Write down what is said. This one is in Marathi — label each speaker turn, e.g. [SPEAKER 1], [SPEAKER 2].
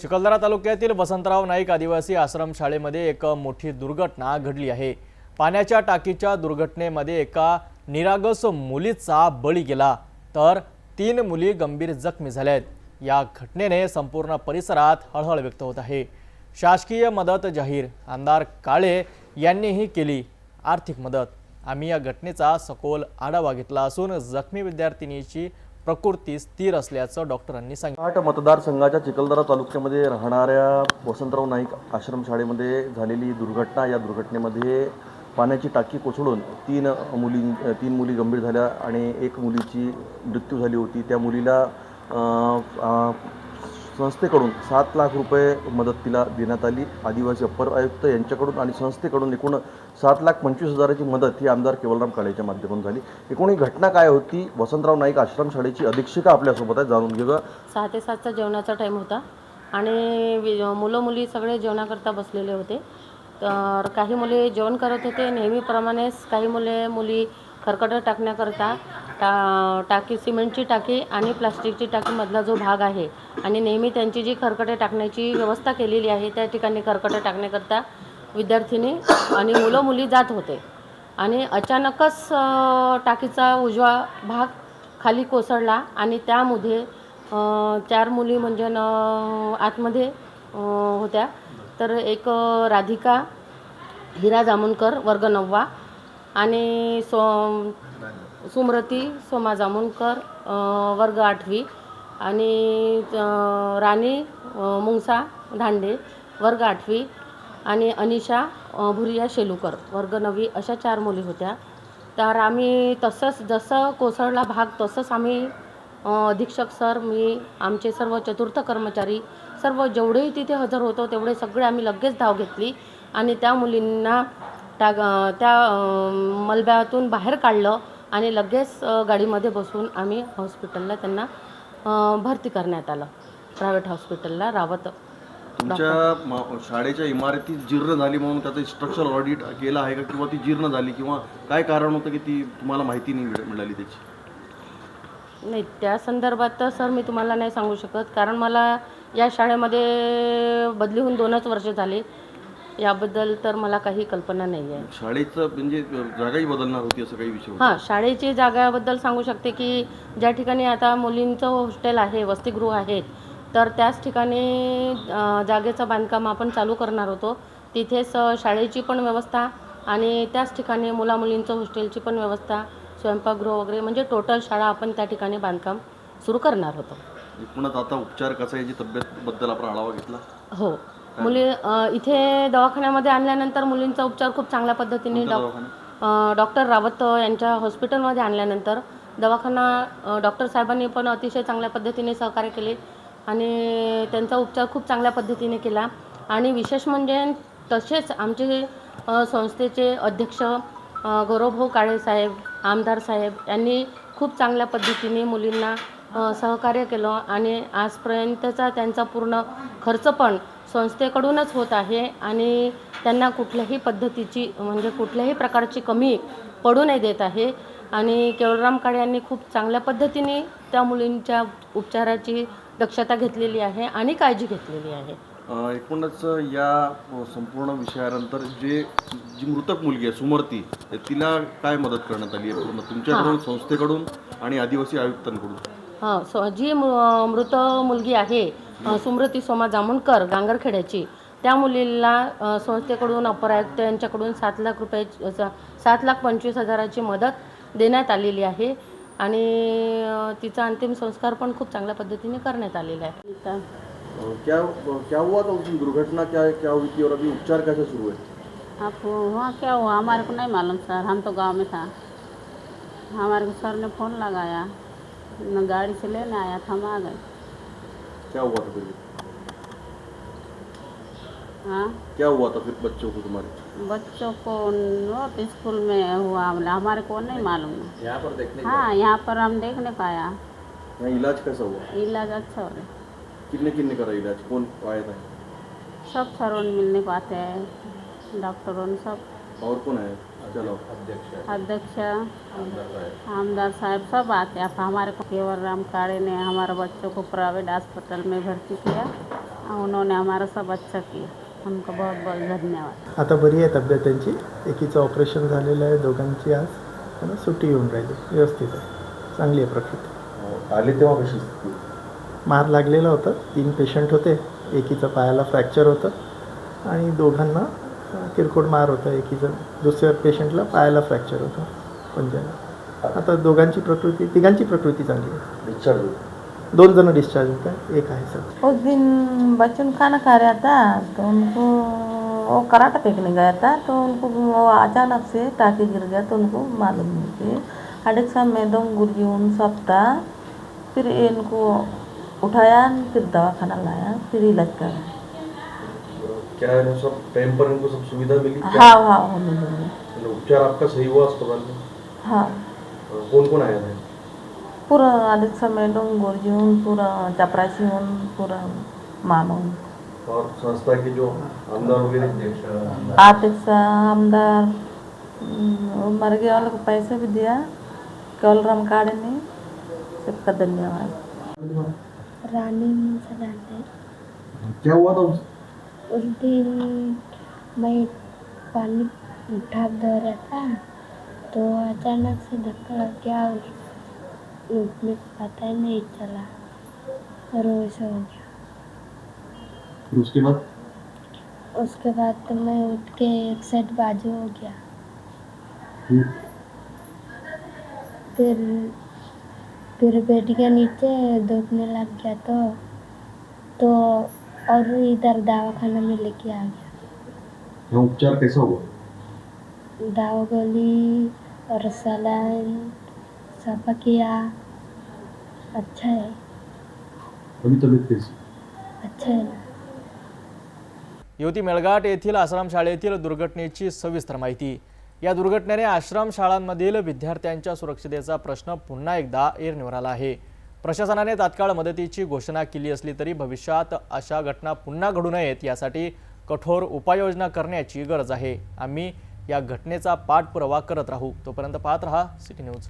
[SPEAKER 1] चिखलदरा तालुक्यातील वसंतराव नाईक आदिवासी आश्रम शाळेमध्ये एक मोठी दुर्घटना घडली आहे। पाण्याच्या टाकीच्या दुर्घटनेमध्ये एका निरागस मुलीचा बळी गेला तर 3 मुली गंभीर जखमी झाल्यात। या घटनेने संपूर्ण परिसरात हळहळ व्यक्त होत आहे। शासकीय मदत जाहीर, आमदार काळे यांनीही केली आर्थिक मदत। आम्ही या घटनेचा सखोल आढावा घेतला असून जखमी विद्यार्थिनीची प्रकृती स्थिर असल्याचं डॉक्टरांनी सांगितलं।
[SPEAKER 2] 8 मतदारसंघाच्या चिखलदरा तालुक्यामध्ये राहणाऱ्या वसंतराव नाईक आश्रमशाळेमध्ये झालेली दुर्घटना, या दुर्घटनेमध्ये पाण्याची टाकी कोसळून 3 मुली गंभीर झाल्या आणि 1 मुलीची मृत्यू झाली होती। त्या मुलीला संस्थेकडून 7 लाख रुपये मदत तिला देण्यात आली। आदिवासी अप्पर आयुक्त यांच्याकडून आणि संस्थेकडून एकूण 7,25,000ची मदत ही आमदार केवलराम काळेच्या माध्यमातून झाली। एकूण ही घटना काय होती, वसंतराव नाईक आश्रमशाळेची अधीक्षिका आपल्यासोबत आहे, जाणून घेऊया।
[SPEAKER 3] 6 ते 7चा जेवणाचा टाईम होता आणि मुलं मुली सगळे जेवणाकरता बसलेले होते। तर काही मुले जेवण करत होते नेहमीप्रमाणेच, काही मुली खरकटं टाकण्याकरता टाकी, सिमेंटची टाकी आणि प्लास्टिकची टाकीमधला जो भाग आहे आणि नेहमी त्यांची जी खरकटे टाकण्याची व्यवस्था केलेली आहे त्या ठिकाणी खरकटे टाकण्याकरता विद्यार्थिनी आणि मुलं मुली जात होते आणि अचानकच टाकीचा उजवा भाग खाली कोसळला आणि त्यामध्ये 4 मुली म्हणजे आतमध्ये होत्या। तर एक राधिका हिरा जामुनकर वर्ग 9वा आणि सुमरती सोमा जामुनकर वर्ग 8वी आणि राणी मुंगसा धांडे वर्ग 8वी आणि अनिशा भुरिया शेलुकर वर्ग 9वी अशा 4 मुली होत्या। तर आम्ही तसंच जसं कोसळला भाग तसंच आम्ही अधीक्षक सर, मी, आमचे सर्व चतुर्थ कर्मचारी, सर्व जेवढेही तिथे हजर होतो तेवढे सगळे आम्ही लगेच धाव घेतली आणि त्या मुलींना त्या मलब्यातून बाहेर काढलं आणि लगेच गाडीमध्ये बसून आम्ही हॉस्पिटलला त्यांना भरती करण्यात आलं, प्रायव्हेट हॉस्पिटलला रावत।
[SPEAKER 2] तुमच्या शाळेच्या इमारती जीर्ण झाली म्हणून त्याचं स्ट्रक्चरल ऑडिट केलं आहे का, किंवा ती जीर्ण झाली किंवा काय कारण होतं की ती तुम्हाला माहिती नाही मिळाली त्याची?
[SPEAKER 3] नाही, त्या संदर्भात तर सर मी तुम्हाला नाही सांगू शकत, कारण मला या शाळेमध्ये बदली होऊन 2च वर्ष झाले। याबद्दल तर मला काही कल्पना नाही आहे।
[SPEAKER 2] शाळेचं म्हणजे जागाही बदलणार होती असं काही विषय?
[SPEAKER 3] हां, शाळेची जागाबद्दल सांगू शकते की ज्या ठिकाणी आता मुलींचं हॉस्टेल आहे, वसतिगृह आहेत, तर त्याच ठिकाणी जागेचं बांधकाम आपण चालू करणार होतो। तिथेच शाळेची पण व्यवस्था आणि त्याच ठिकाणी मुलामुलींचं हॉस्टेलची पण व्यवस्था, स्वयंपाकगृह वगैरे, म्हणजे टोटल शाळा आपण त्या ठिकाणी बांधकाम सुरू करणार होतो।
[SPEAKER 2] एकूणच आता उपचार कसा, याची तब्येतबद्दल आपण आढावा घेतला?
[SPEAKER 3] हो, मुली इथे दवाखान्यामध्ये आणल्यानंतर मुलींचा उपचार खूप चांगल्या पद्धतीने डॉक्टर रावत यांच्या हॉस्पिटलमध्ये आणल्यानंतर दवाखाना डॉक्टर साहेबांनी पण अतिशय चांगल्या पद्धतीने सहकार्य केले आणि त्यांचा उपचार खूप चांगल्या पद्धतीने केला। आणि विशेष म्हणजे तसेच आमचे संस्थेचे अध्यक्ष गौरवभाऊ काळे साहेब, आमदार साहेब यांनी खूप चांगल्या पद्धतीने मुलींना सहकार्य केलं आणि आजपर्यंतचा त्यांचा पूर्ण खर्च पण संस्थेकडूनच होत आहे आणि त्यांना कुठल्याही पद्धतीची म्हणजे कुठल्याही प्रकारची कमी पडू नाही देत आहे आणि केवलराम काळे यांनी खूप चांगल्या पद्धतीने त्या मुलींच्या उपचाराची दक्षता घेतलेली आहे आणि काळजी घेतलेली आहे।
[SPEAKER 2] एकूणच या संपूर्ण विषयानंतर जी मृतक मुलगी आहे सुमरती, तिला काय मदत करण्यात आली आहे पूर्ण तुमच्याकडून, संस्थेकडून आणि आदिवासी आयुक्तांकडून?
[SPEAKER 3] हां, जी मृत मुलगी आहे सुमरती सोमा जामुनकर गांगरखेड्याची, त्या मुलीला संस्थेकडून अप्पर आयुक्त यांच्याकडून 7,25,000ची मदत देण्यात आलेली आहे आणि तिचा अंतिम संस्कार पण खूप चांगल्या पद्धतीने करण्यात आलेला आहे।
[SPEAKER 2] क्या हुआ था उस दुर्घटना, क्या हुई थी और अभी उपचार कैसे शुरू है?
[SPEAKER 4] आपको वहाँ क्या हुआ हमारे को नहीं मालूम सर, हम तो गांव में था। हमारे को सर ने फ़ोन लगाया, न गाड़ी से लेने आया था, हम आ गए।
[SPEAKER 2] क्या हुआ था फिर?
[SPEAKER 4] हाँ,
[SPEAKER 2] क्या हुआ था फिर बच्चों को, तुम्हारे
[SPEAKER 4] बच्चों को तो स्कूल में हुआ हमला, हमारे को नहीं मालूम।
[SPEAKER 2] यहाँ पर देखने?
[SPEAKER 4] हाँ, यहाँ पर हम देखने पाया।
[SPEAKER 2] यहाँ इलाज कैसा हुआ?
[SPEAKER 4] इलाज अच्छा हो रहा।
[SPEAKER 2] कितने करा इलाज, कौन आया था?
[SPEAKER 4] सब सरों मिलने को आते हैं, डॉक्टरों ने सब।
[SPEAKER 2] और कौन है? चलो
[SPEAKER 4] अध्यक्ष आमदार साहब सब आते हैं। हमारे को केवलराम काळे ने हमारे बच्चों को प्राइवेट अस्पताल में भर्ती किया उन्होंने हमारा सब अच्छा किया, उनको बहुत बहुत धन्यवाद।
[SPEAKER 5] आता बरी आहे तब्येत त्यांची. एकीचं ऑपरेशन झालेलं आहे, दोघांची आज त्यांना सुट्टी येऊन राहिली. व्यवस्थित आहे, चांगली आहे प्रकृती.
[SPEAKER 2] आले तेव्हा कशी स्थिती?
[SPEAKER 5] मार लागलेला होता. 3 पेशंट होते. एकीचं पायाला फ्रॅक्चर होतं आणि दोघांना किरकोळ मार होता. एकीचं दुसऱ्या पेशंटला पायाला फ्रॅक्चर होतं पंजाला. आता दोघांची प्रकृती, तिघांची प्रकृती चांगली आहे.
[SPEAKER 2] डिस्चार्ज
[SPEAKER 5] 2 जण डिस्चार्ज होता, एक आहे सर.
[SPEAKER 6] उस दिन बच्चों खाना खा रहा था तो उनको वो कराटा फेंकने गया था, तो उनको वो अचानक से टाँकी गिर गया, तो उनको मालूम नहीं कि अडेक्सा में दम गुर्जी उन सब था। फिर इनको उठाया, फिर दवाखाना लाया, फिर इलाज कराया।
[SPEAKER 2] क्या है ना, सब टाइम पर इनको सब सुविधा मिली?
[SPEAKER 6] हाँ हाँ वो मिली।
[SPEAKER 2] मतलब उपचार आपका सही हुआ अस्पताल में?
[SPEAKER 6] हाँ
[SPEAKER 2] कौन कौन आया था?
[SPEAKER 6] पूरा अडेक्सा में दम गुर्जी उन, पूरा चपरासी उन, पूरा मानव
[SPEAKER 2] और संस्था के जो आमदार वगैरह?
[SPEAKER 6] आतिक आमदार मर गए वालों को पैसे भी दिया, केवलराम काड़े ने, सबका धन्यवाद।
[SPEAKER 7] रानी मुंसलाते।
[SPEAKER 2] क्या हुआ था
[SPEAKER 7] उस दिन मैं पानी ढाक दे रहा था तो अचानक से धक्का लग गया, उसमें पता ही नहीं चला और वो ऐसा हो गया। उसके बाद तो मैं उठ के एक साइड बाजू हो गया। फिर बेड के नीचे दुखने लग गया तो और इधर दवाखाना में लेके आ गया।
[SPEAKER 2] उपचार कैसा हुआ?
[SPEAKER 7] दवा गोली और सलाइन सब किया, अच्छा है,
[SPEAKER 2] अभी तबीयत कैसी?
[SPEAKER 7] अच्छा है ना।
[SPEAKER 1] युवती मेळघाट येथील आश्रमशाळेतील दुर्घटनेची सविस्तर माहिती. या दुर्घटनेने आश्रमशाळांमधील विद्यार्थ्यांच्या सुरक्षिततेचा प्रश्न पुन्हा एकदा ऐरणीवर आला आहे. प्रशासनाने तात्काळ मदतीची घोषणा केली असली तरी भविष्यात अशा घटना पुन्हा घडू नयेत यासाठी कठोर उपाययोजना करण्याची गरज आहे. आम्ही या घटनेचा पाठपुरावा करत राहू. तोपर्यंत पाहत रहा सिटी न्यूज.